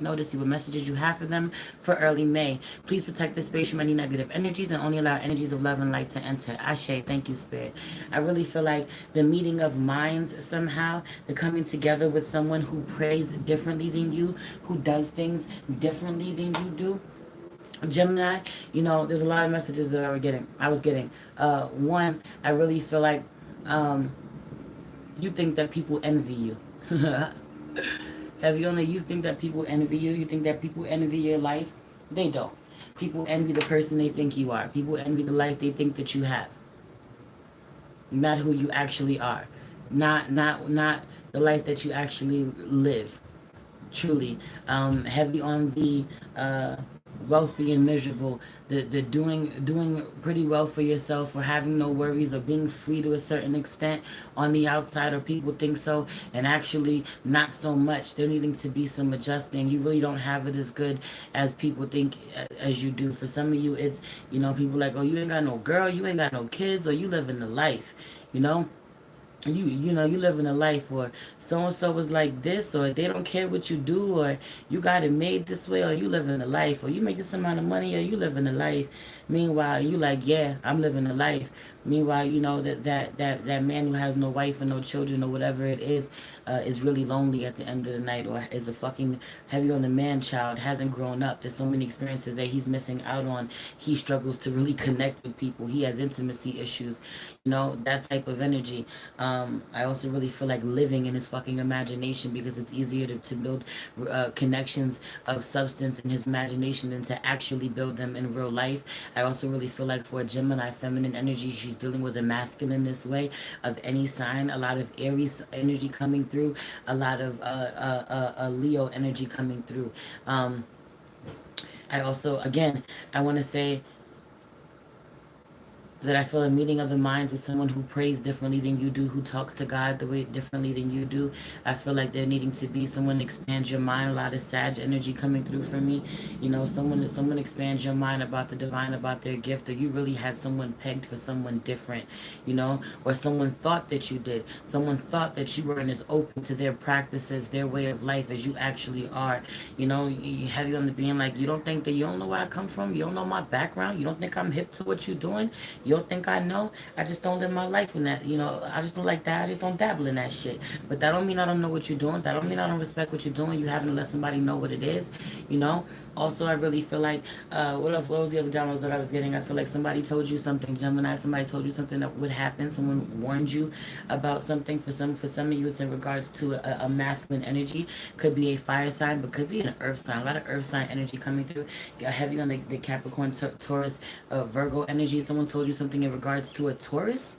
know to see what messages you have for them for early May. Please protect this space from any negative energies and only allow energies of love and light to enter. Ashe, thank you, Spirit. I really feel like the meeting of minds somehow, the coming together with someone who prays differently than you, who does things differently than you do. Gemini, there's a lot of messages that I was getting. One, I really feel like um, you think that people envy you. Have you only you think that people envy you? You think that people envy your life? They don't. People envy the person they think you are. People envy the life they think that you have, not who you actually are, not the life that you actually live. Truly, heavy on the wealthy and miserable, the doing pretty well for yourself, or having no worries, or being free to a certain extent on the outside, or people think so, and actually not so much. There needing to be some adjusting. You really don't have it as good as people think as you do. For some of you, it's people like, oh, you ain't got no girl, you ain't got no kids, or you living the life, you know you living a life, or so and so was like this, or they don't care what you do, or you got it made this way, or you living a life, or you make this amount of money, or you living a life. Meanwhile, you like, yeah, I'm living a life. Meanwhile, that man who has no wife and no children or whatever it is really lonely at the end of the night, or is a fucking heavy on the man child, hasn't grown up. There's so many experiences that he's missing out on. He struggles to really connect with people. He has intimacy issues, that type of energy. I also really feel like living in his fucking imagination, because it's easier to build connections of substance in his imagination than to actually build them in real life. I also really feel like for a Gemini feminine energy, she's dealing with a masculine this way of any sign. A lot of Aries energy coming through, a lot of Leo energy coming through. I also, again, I want to say that I feel a meeting of the minds with someone who prays differently than you do, who talks to God the way differently than you do. I feel like there needing to be someone to expand your mind. A lot of Sag energy coming through for me. Someone expands your mind about the divine, about their gift, or you really had someone pegged for someone different, or someone thought that you did. Someone thought that you weren't as open to their practices, their way of life as you actually are. You have you on the being like, you don't think that you don't know where I come from, you don't know my background, you don't think I'm hip to what you're doing. You don't think I know? I just don't live my life in that. I just don't like that. I just don't dabble in that shit. But that don't mean I don't know what you're doing. That don't mean I don't respect what you're doing. You haven't let somebody know what it is. Also, I really feel like, what else? What was the other downloads that I was getting? I feel like somebody told you something, Gemini. Somebody told you something that would happen. Someone warned you about something. For some of you, it's in regards to a masculine energy. Could be a fire sign, but could be an earth sign. A lot of earth sign energy coming through. Heavy on the Capricorn, Taurus, Virgo energy. Someone told you something in regards to a Taurus,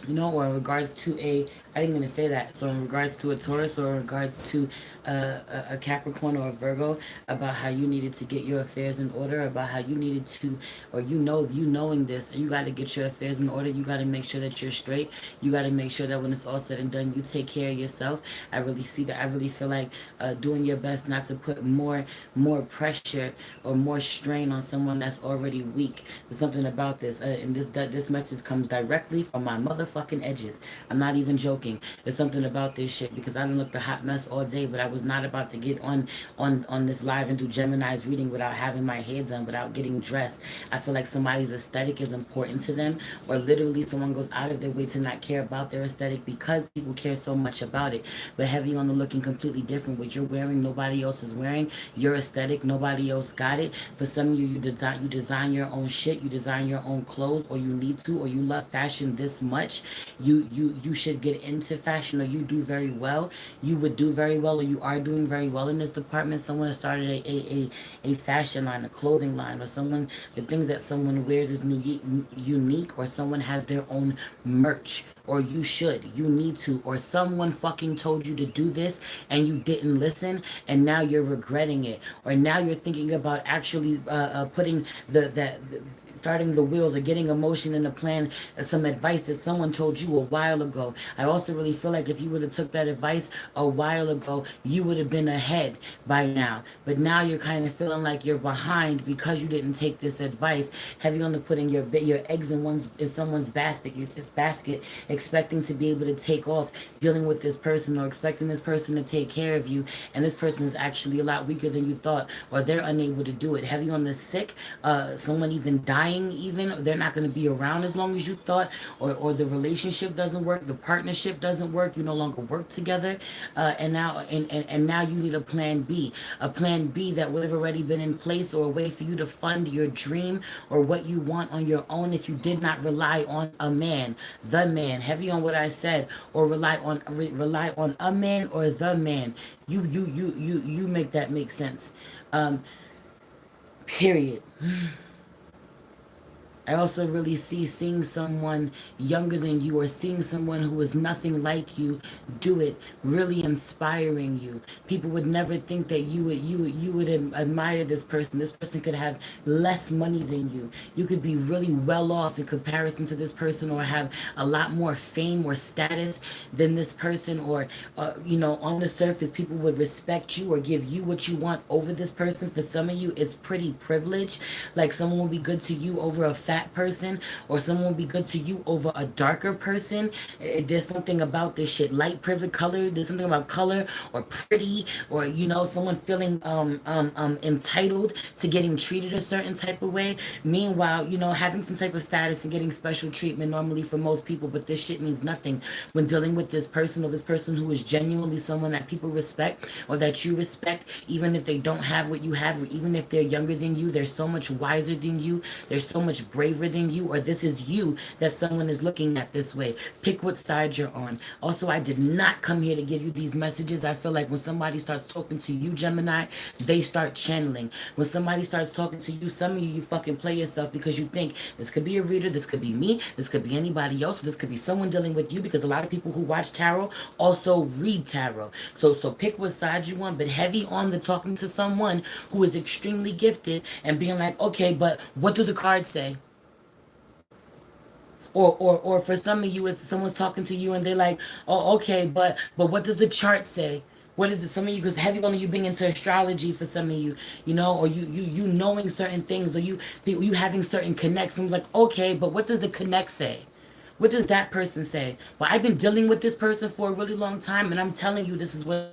or in regards to I didn't even say that. So in regards to a Taurus, or in regards to a Capricorn or a Virgo, about how you needed to get your affairs in order, about how you needed to, or knowing this, you got to get your affairs in order. You got to make sure that you're straight. You got to make sure that when it's all said and done, you take care of yourself. I really see that. I really feel like doing your best not to put more pressure or more strain on someone that's already weak. There's something about this, and this message comes directly from my motherfucking edges. I'm not even joking. There's something about this shit, because I done looked a hot mess all day, but I was not about to get on this live and do Gemini's reading without having my hair done, without getting dressed. I feel like somebody's aesthetic is important to them, or literally someone goes out of their way to not care about their aesthetic because people care so much about it. But heavy on the looking completely different. What you're wearing, nobody else is wearing. Your aesthetic, nobody else got it. For some of you, you design your own shit, you design your own clothes, or you need to, or you love fashion this much. You should get into fashion, or you do very well. You would do very well, or you are doing very well in this department. Someone has started a fashion line, a clothing line, or someone, the things that someone wears is unique, or someone has their own merch, or you need to, or someone fucking told you to do this and you didn't listen, and now you're regretting it, or now you're thinking about actually putting starting the wheels or getting emotion in a plan, some advice that someone told you a while ago. I also really feel like if you would have took that advice a while ago, you would have been ahead by now. But now you're kind of feeling like you're behind because you didn't take this advice. Heavy on the putting your eggs in someone's basket, expecting to be able to take off, dealing with this person or expecting this person to take care of you, and this person is actually a lot weaker than you thought, or they're unable to do it. Heavy on the sick, someone even dying, even they're not going to be around as long as you thought, or the relationship doesn't work, the partnership doesn't work, you no longer work together, and now you need a plan B that would have already been in place, or a way for you to fund your dream or what you want on your own if you did not rely on a man, the man. Heavy on what I said, or rely on a man or the man. You make that make sense. Period. I also really see seeing someone younger than you, or seeing someone who is nothing like you do it, really inspiring you. People would never think that you would admire this person. This person could have less money than you. You could be really well off in comparison to this person, or have a lot more fame or status than this person, or on the surface people would respect you or give you what you want over this person. For some of you, it's pretty privileged. Like someone will be good to you over a fat person, or someone will be good to you over a darker person. There's something about this shit. Light privilege, color. There's something about color or pretty, or someone feeling entitled to getting treated a certain type of way. Meanwhile, having some type of status and getting special treatment normally for most people, but this shit means nothing when dealing with this person, or this person who is genuinely someone that people respect or that you respect, even if they don't have what you have, or even if they're younger than you. They're so much wiser than you. They're so much braver than you, or this is you that someone is looking at this way. Pick what side you're on. Also, I did not come here to give you these messages. I feel like when somebody starts talking to you, Gemini, they start channeling. When somebody starts talking to you, some of you fucking play yourself because you think this could be a reader, this could be me, this could be anybody else, or this could be someone dealing with you, because a lot of people who watch tarot also read tarot. So pick what side you want, but heavy on the talking to someone who is extremely gifted and being like, okay, but what do the cards say? Or for some of you, it's someone's talking to you and they're like, oh, okay, but what does the chart say? What is it? Some of you, because heavy on you being into astrology for some of you, or you knowing certain things, or you having certain connections. Like, okay, but what does the connect say? What does that person say? Well, I've been dealing with this person for a really long time, and I'm telling you this is what it is.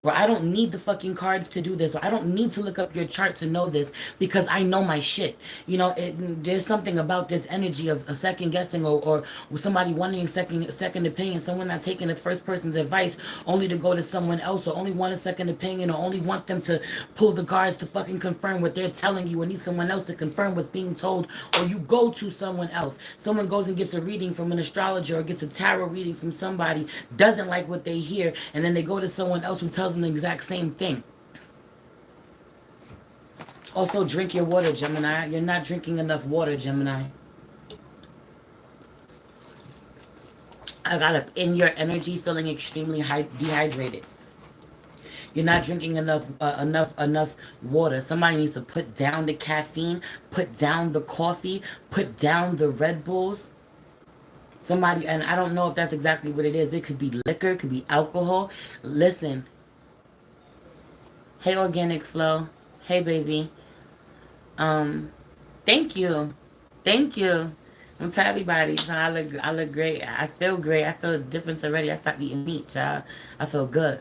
Or I don't need the fucking cards to do this. Or I don't need to look up your chart to know this, because I know my shit. There's something about this energy of a second guessing, or somebody wanting a second opinion. Someone not taking the first person's advice only to go to someone else, or only want a second opinion, or only want them to pull the cards to fucking confirm what they're telling you, or need someone else to confirm what's being told. Or you go to someone else. Someone goes and gets a reading from an astrologer, or gets a tarot reading from somebody, doesn't like what they hear, and then they go to someone else who tells them the exact same thing. Also, drink your water, Gemini. You're not drinking enough water, Gemini. I got it in your energy, feeling extremely dehydrated. You're not drinking enough water. Somebody needs to put down the caffeine, put down the coffee, put down the Red Bulls. Somebody, and I don't know if that's exactly what it is. It could be liquor, it could be alcohol. Listen. Hey, Organic Flow. Hey, baby. Thank you. Thank you. I'm telling everybody, I look great. I feel great. I feel a difference already. I stopped eating meat, child. I feel good.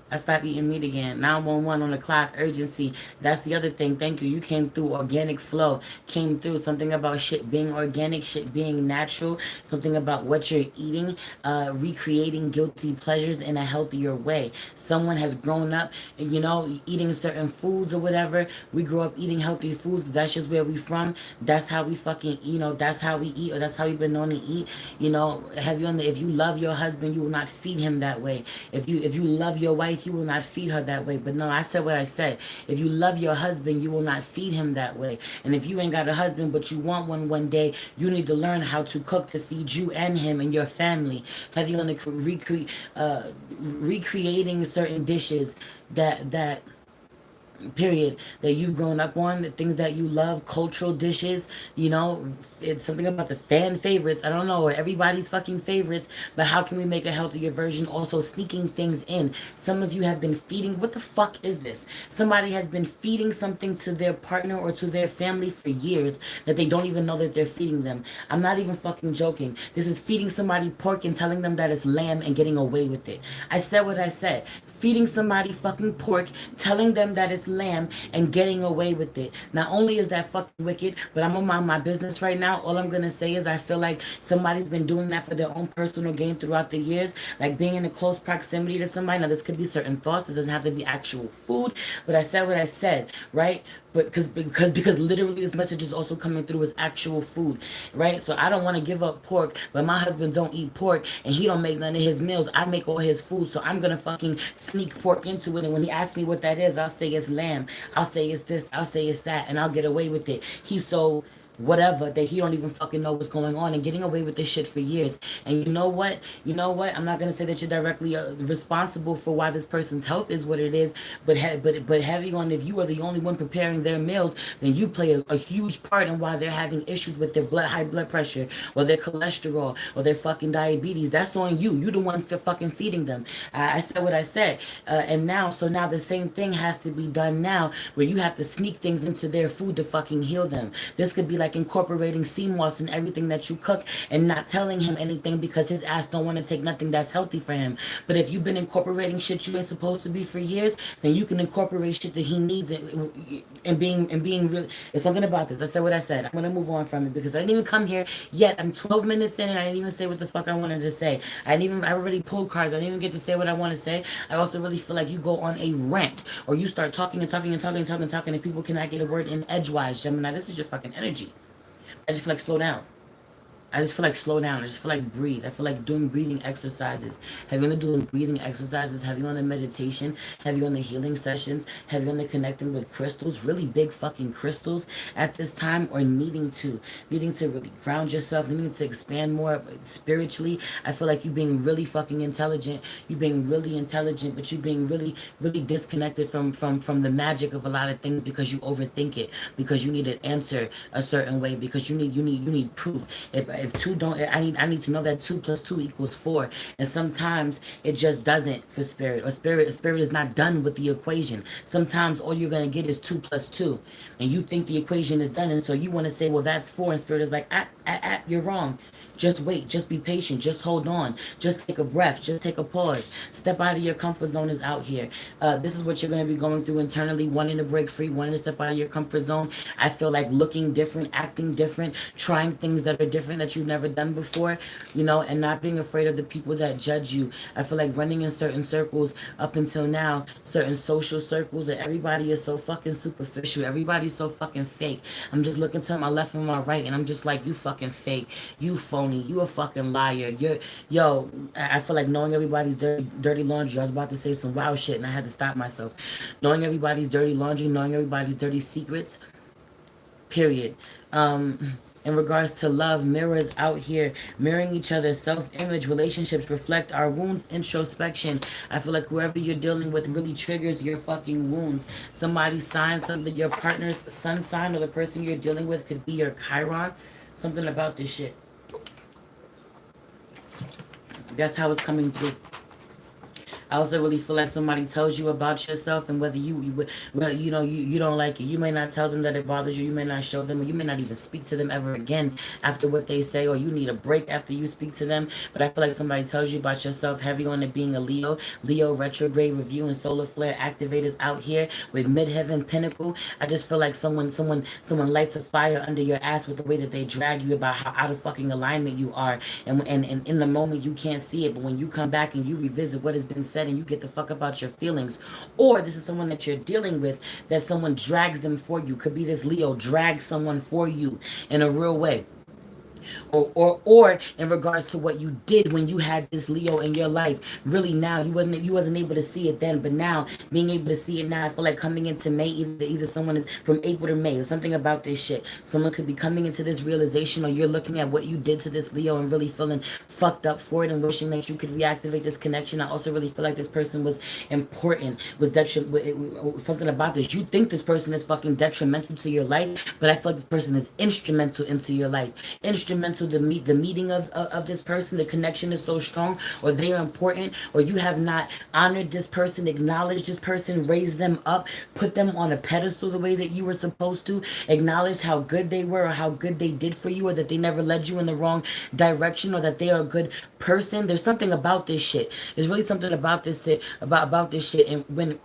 I stopped eating meat again. 911 on the clock, urgency. That's the other thing. Thank you. You came through. Organic flow came through. Something about shit being organic, shit being natural. Something about what you're eating, recreating guilty pleasures in a healthier way. Someone has grown up, eating certain foods or whatever. We grew up eating healthy foods because that's just where we from. That's how we fucking, that's how we eat, or that's how we've been known to eat. If you love your husband, you will not feed him that way. If you love your wife, you will not feed her that way. But no, I said what I said. If you love your husband, you will not feed him that way. And if you ain't got a husband, but you want one day, you need to learn how to cook to feed you and him and your family. Have you on the recreating certain dishes that period, that you've grown up on, the things that you love, cultural dishes, you know, it's something about the fan favorites, I don't know, or everybody's fucking favorites, but how can we make a healthier version? Also sneaking things in. Some of you have been feeding, what the fuck is this? Somebody has been feeding something to their partner or to their family for years that they don't even know that they're feeding them. I'm not even fucking joking. This is feeding somebody pork and telling them that it's lamb and getting away with it. I said what I said. Feeding somebody fucking pork, telling them that it's lamb, and getting away with it. Not only is that fucking wicked, but I'm gonna mind my business right now. All I'm gonna say is I feel like somebody's been doing that for their own personal gain throughout the years, like being in a close proximity to somebody. Now, this could be certain thoughts. It doesn't have to be actual food, but I said what I said, right? But because literally this message is also coming through as actual food, right? So I don't want to give up pork, but my husband don't eat pork and he don't make none of his meals. I make all his food, so I'm gonna fucking sneak pork into it. And when he asks me what that is, I'll say it's lamb. I'll say it's this. I'll say it's that, and I'll get away with it. He's so whatever that he don't even fucking know what's going on and getting away with this shit for years. And you know what? You know what? I'm not gonna say that you're directly responsible for why this person's health is what it is, but but heavy on, if you are the only one preparing their meals, then you play a huge part in why they're having issues with their high blood pressure or their cholesterol or their fucking diabetes. That's on you. You the one for fucking feeding them. I said what I said, and now the same thing has to be done now, where you have to sneak things into their food to fucking heal them. This could be like incorporating sea moss in everything that you cook and not telling him anything because his ass don't want to take nothing that's healthy for him. But if you've been incorporating shit you ain't supposed to be for years, then you can incorporate shit that he needs, and being real. There's something about this. I said what I said. I'm gonna move on from it because I didn't even come here yet. I'm 12 minutes in and I didn't even say what the fuck I wanted to say. I already pulled cards. I didn't even get to say what I want to say. I also really feel like you go on a rant or you start talking and talking and talking and talking and talking and people cannot get a word in edgewise. Gemini, this is your fucking energy. I just feel like slow down. I just feel like slow down. I just feel like breathe. I feel like doing breathing exercises. Have you on the doing breathing exercises? Have you on the meditation? Have you on the healing sessions? Have you on the connecting with crystals? Really big fucking crystals at this time, or needing to really ground yourself, needing to expand more spiritually. I feel like you being really fucking intelligent. You being really intelligent, but you being really, really disconnected from the magic of a lot of things because you overthink it, because you need an answer a certain way, because you need proof. If two don't, I need to know that 2 + 2 = 4, and sometimes it just doesn't for spirit, or spirit is not done with the equation. Sometimes all you're gonna get is 2 + 2, and you think the equation is done, and so you want to say, well, that's 4, and spirit is like, you're wrong. Just wait, just be patient, just hold on, just take a breath, just take a pause. Step out of your comfort zone is out here. This is what you're going to be going through internally, wanting to break free, wanting to step out of your comfort zone. I feel like looking different, acting different, trying things that are different that you've never done before, and not being afraid of the people that judge you. I feel like running in certain circles up until now, certain social circles, that everybody is so fucking superficial. Everybody's so fucking fake. I'm just looking to my left and my right, and I'm just like, you fucking fake. You phony. You a fucking liar. I feel like knowing everybody's dirty laundry. I was about to say some wild shit, and I had to stop myself. Knowing everybody's dirty laundry, knowing everybody's dirty secrets, period. In regards to love, mirrors out here, mirroring each other, self-image, relationships reflect our wounds, introspection. I feel like whoever you're dealing with really triggers your fucking wounds. Somebody's sign, something, your partner's sun sign, or the person you're dealing with could be your Chiron. Something about this shit. That's how it's coming through. I also really feel like somebody tells you about yourself, and whether you don't like it. You may not tell them that it bothers you. You may not show them, or you may not even speak to them ever again after what they say, or you need a break after you speak to them. But I feel like somebody tells you about yourself, heavy on it being a Leo retrograde review and solar flare activators out here with midheaven pinnacle. I just feel like someone lights a fire under your ass with the way that they drag you about how out of fucking alignment you are, and in the moment you can't see it, but when you come back and you revisit what has been said and you get the fuck about your feelings, or this is someone that you're dealing with, that someone drags them for you. Could be this Leo drags someone for you in a real way. or in regards to what you did when you had this Leo in your life. Really now you wasn't able to see it then, but now being able to see it now, I feel like coming into May, either someone is from April to May. There's something about this shit. Someone could be coming into this realization, or you're looking at what you did to this Leo and really feeling fucked up for it and wishing that you could reactivate this connection. I also really feel like this person was important, was something about this. You think this person is fucking detrimental to your life, but I feel like this person is instrumental into your life. Instrumental to meet the meeting of this person. The connection is so strong, or they are important, or you have not honored this person, acknowledged this person, raised them up, put them on a pedestal the way that you were supposed to, acknowledged how good they were or how good they did for you, or that they never led you in the wrong direction, or that they are a good person. There's something about this shit. There's really something about this shit, about this shit. And when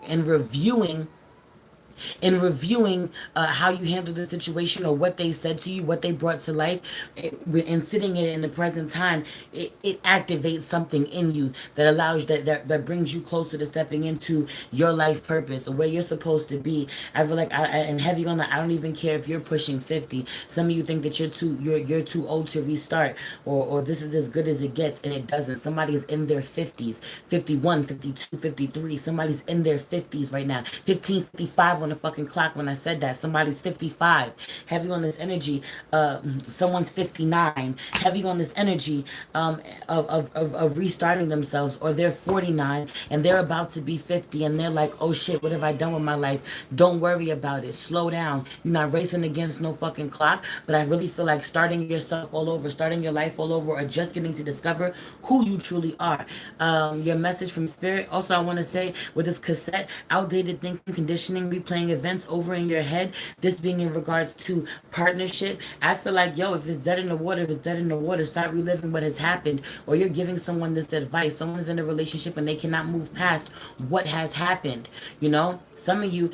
in reviewing how you handled the situation, or what they said to you, what they brought to life, and sitting it in the present time, it activates something in you that allows that brings you closer to stepping into your life purpose, or where you're supposed to be. I feel like and heavy on that. I don't even care if you're pushing 50. Some of you think that you're too old to restart, or this is as good as it gets, and it doesn't. Somebody's in their 50s, 51, 52, 53. Somebody's in their 50s right now. 15:55 on the fucking clock when I said that. Somebody's 55. Heavy on this energy. Someone's 59. Heavy on this energy of restarting themselves, or they're 49 and they're about to be 50, and they're like, oh shit, what have I done with my life? Don't worry about it. Slow down. You're not racing against no fucking clock, but I really feel like starting yourself all over, starting your life all over, or just getting to discover who you truly are. Your message from spirit. Also, I want to say, with this cassette, outdated thinking, conditioning, replaying events over in your head, this being in regards to partnership, I feel like, yo, if it's dead in the water, if it's dead in the water, start reliving what has happened. Or you're giving someone this advice. Someone is in a relationship and they cannot move past what has happened. You know, some of you,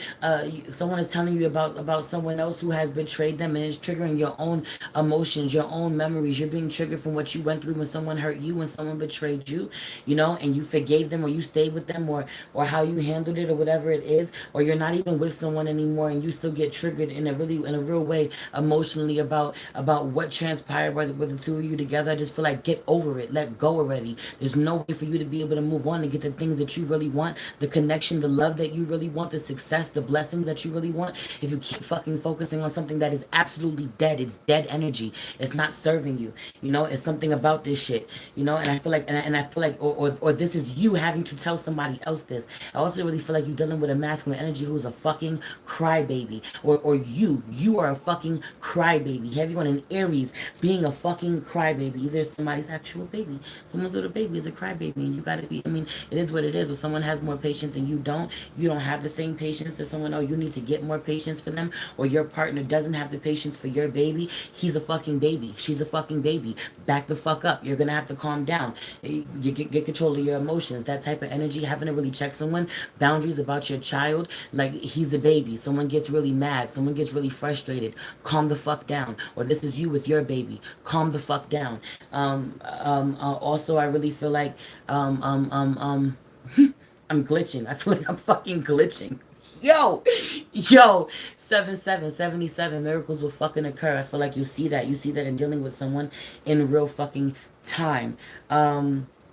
someone is telling you about someone else who has betrayed them, and it's triggering your own emotions, your own memories. You're being triggered from what you went through when someone hurt you, when someone betrayed you, you know, and you forgave them, or you stayed with them, or how you handled it, or whatever it is. Or you're not even with someone anymore, and you still get triggered in a real way emotionally about what transpired with the two of you together. I just feel like, get over it, let go already. There's no way for you to be able to move on and get the things that you really want, the connection, the love that you really want, the success, the blessings that you really want, if you keep fucking focusing on something that is absolutely dead. It's dead energy. It's not serving you. You know, it's something about this shit. You know, and I feel like, and I feel like, or this is you having to tell somebody else this. I also really feel like you're dealing with a masculine energy who's a fucking crybaby, or you are a fucking crybaby. Heavy on an Aries being a fucking crybaby. Either somebody's actual baby, someone's little baby is a crybaby, and you gotta be. I mean, it is what it is. If someone has more patience and you don't have the same patience that someone. Oh, you need to get more patience for them, or your partner doesn't have the patience for your baby. He's a fucking baby. She's a fucking baby. Back the fuck up. You're gonna have to calm down. You get control of your emotions. That type of energy, having to really check someone. Boundaries about your child. Like, he's a baby. Someone gets really mad. Someone gets really frustrated. Calm the fuck down. Or this is you with your baby. Calm the fuck down. Also, I really feel like I'm glitching. I feel like I'm fucking glitching. Yo, 7777 miracles will fucking occur. I feel like you see that. You see that in dealing with someone in real fucking time.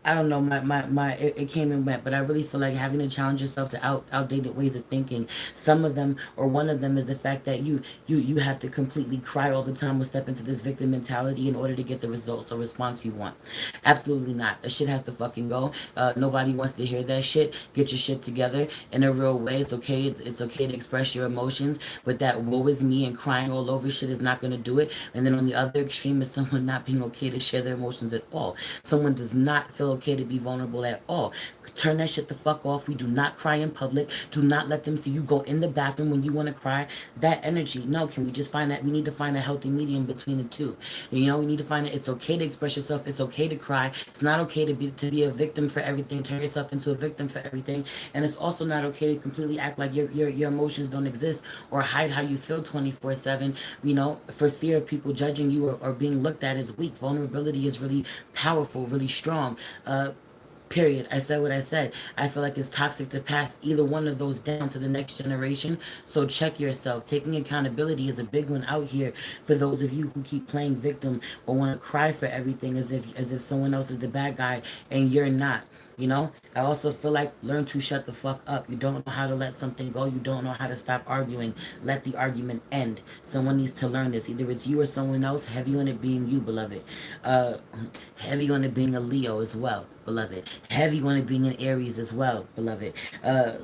I don't know, it came and went, but I really feel like having to challenge yourself to outdated ways of thinking. Some of them, or one of them, is the fact that you have to completely cry all the time, or step into this victim mentality in order to get the results or response you want. Absolutely not. That shit has to fucking go. Nobody wants to hear that shit. Get your shit together in a real way. It's okay. It's okay to express your emotions, but that woe is me and crying all over shit is not going to do it. And then on the other extreme is someone not being okay to share their emotions at all. Someone does not feel okay to be vulnerable at all. Turn that shit the fuck off. We do not cry in public. Do not let them see you go in the bathroom when you want to cry. That energy. No, can we just find that? We need to find a healthy medium between the two. You know, we need to find it. It's okay to express yourself. It's okay to cry. It's not okay to be a victim for everything. Turn yourself into a victim for everything. And it's also not okay to completely act like your emotions don't exist, or hide how you feel 24/7. You know, for fear of people judging you, or being looked at as weak. Vulnerability is really powerful, really strong. Period. I said what I said. I feel like it's toxic to pass either one of those down to the next generation. So check yourself. Taking accountability is a big one out here for those of you who keep playing victim or want to cry for everything as if someone else is the bad guy and you're not. You know, I also feel like learn to shut the fuck up. You don't know how to let something go. You don't know how to stop arguing. Let the argument end. Someone needs to learn this. Either it's you or someone else. Heavy on it being you, beloved. Uh, Heavy on it being a Leo as well, beloved. Heavy on it being an Aries as well, beloved.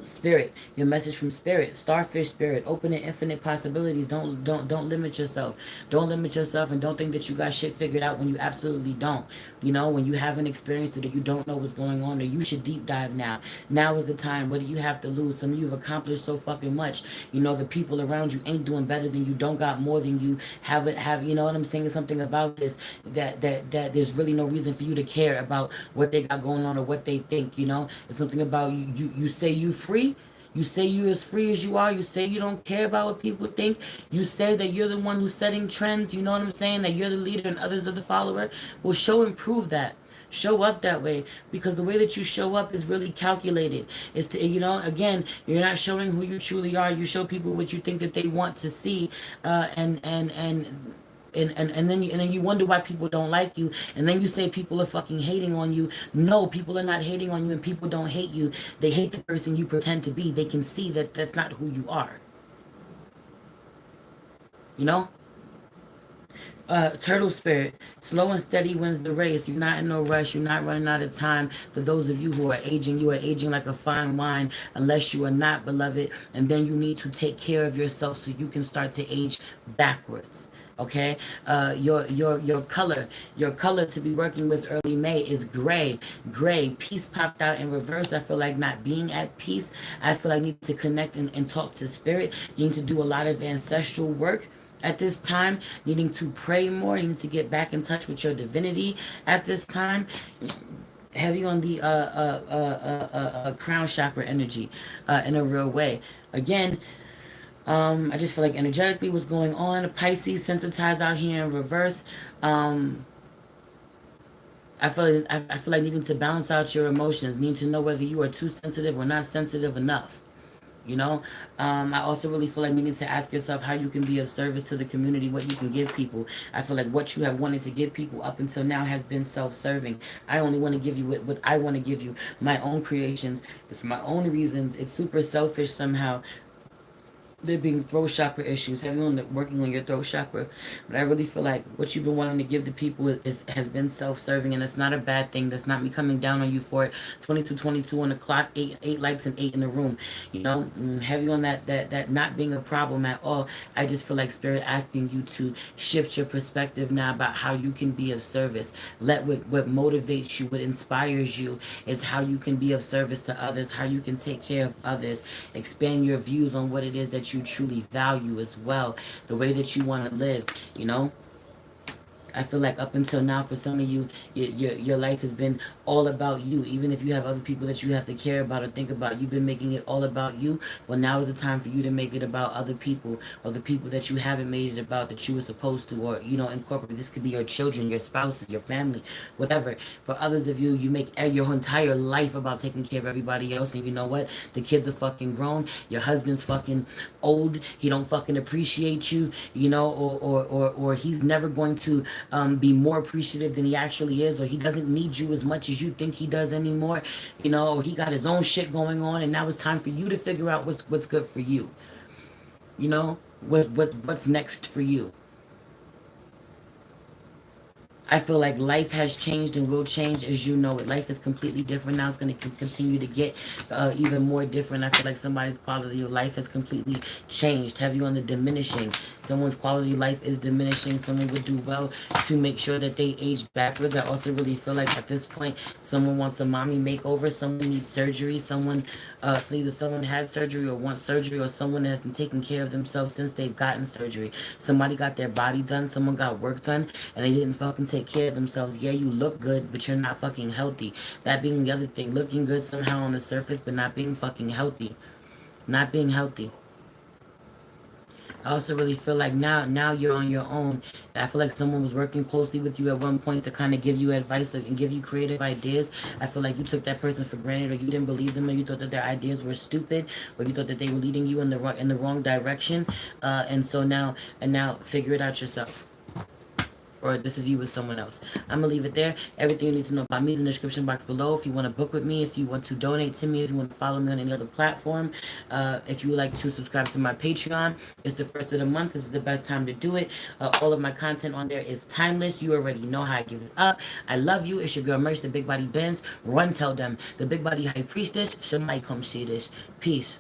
Spirit, your message from Spirit. Starfish Spirit. Open and infinite possibilities. Don't limit yourself. Don't limit yourself and don't think that you got shit figured out when you absolutely don't. You know, when you haven't experienced it or you don't know what's going on, or you should deep dive now. Now is the time. What do you have to lose? Some of you have accomplished so fucking much. You know, the people around you ain't doing better than you, don't got more than you, have, you know what I'm saying? Something about this that there's really no reason for you to care about what they got going on or what they think, you know? It's something about you say you free. You say you as free as you are. You say you don't care about what people think. You say that you're the one who's setting trends. You know what I'm saying? That you're the leader and others are the follower. Well, show and prove that. Show up that way, because the way that you show up is really calculated. It's to, you know, again, you're not showing who you truly are. You show people what you think that they want to see, and then you wonder why people don't like you, and then you say people are fucking hating on you. No, people are not hating on you, and people don't hate you. They hate the person you pretend to be. They can see that that's not who you are. You know. Turtle Spirit, slow and steady wins the race. You're not in no rush. You're not running out of time. For those of you who are aging, you are aging like a fine wine, unless you are not, beloved. And then you need to take care of yourself so you can start to age backwards. Okay, your color to be working with early May is gray. Gray. Peace popped out in reverse. I feel like not being at peace. I feel like I need to connect and talk to spirit. You need to do a lot of ancestral work at this time, needing to pray more, needing to get back in touch with your divinity at this time. Heavy on the crown chakra energy in a real way. Again, I just feel like energetically what's going on. Pisces sensitized out here in reverse. I feel like needing to balance out your emotions, need to know whether you are too sensitive or not sensitive enough. You know, I also really feel like you need to ask yourself how you can be of service to the community, what you can give people. I feel like what you have wanted to give people up until now has been self-serving. I only want to give you what I want to give you, my own creations. It's my own reasons. It's super selfish somehow. There being throat chakra issues, heavy on working on your throat chakra. But I really feel like what you've been wanting to give to people has been self-serving, and it's not a bad thing. That's not me coming down on you for it. 22 on the clock, eight likes and 8 in the room. You know, heavy on that not being a problem at all. I just feel like spirit asking you to shift your perspective now about how you can be of service. Let what motivates you, what inspires you, is how you can be of service to others, how you can take care of others. Expand your views on what it is that you truly value as well, the way that you want to live, you know. I feel like up until now, for some of you, your life has been all about you. Even if you have other people that you have to care about or think about, you've been making it all about you. Well, now is the time for you to make it about other people, or the people that you haven't made it about that you were supposed to, or, you know, incorporate. This could be your children, your spouses, your family, whatever. For others of you, you make your entire life about taking care of everybody else, and you know what? The kids are fucking grown. Your husband's fucking old. He don't fucking appreciate you, you know, or he's never going to be more appreciative than he actually is, or he doesn't need you as much as you think he does anymore. You know, he got his own shit going on, and now it's time for you to figure out what's good for you. You know, what's next for you. I feel like life has changed and will change as you know it. Life is completely different now. It's going to continue to get even more different. I feel like somebody's quality of life has completely changed. Heavy on the diminishing. Someone's quality of life is diminishing. Someone would do well to make sure that they age backwards. I also really feel like at this point, someone wants a mommy makeover. Someone needs surgery. So either someone had surgery or wants surgery, or someone has been taking care of themselves since they've gotten surgery. Somebody got their body done. Someone got work done, and they didn't fucking take care of themselves. Yeah, you look good, but you're not fucking healthy. That being the other thing. Looking good somehow on the surface, but not being fucking healthy. Not being healthy. I also really feel like now you're on your own. I feel like someone was working closely with you at one point to kind of give you advice and give you creative ideas. I feel like you took that person for granted, or you didn't believe them, or you thought that their ideas were stupid, or you thought that they were leading you in the wrong direction. And so now figure it out yourself, or this is you with someone else. I'm gonna leave it there. Everything you need to know about me is in the description box below. If you want to book with me, if you want to donate to me, if you want to follow me on any other platform, if you would like to subscribe to my Patreon, it's the first of the month. This is the best time to do it. All of my content on there is timeless. You already know how I give it up. I love you. It's your girl Merch, the Big Body Benz. Run, tell them the Big Body High Priestess. Somebody come see this. Peace.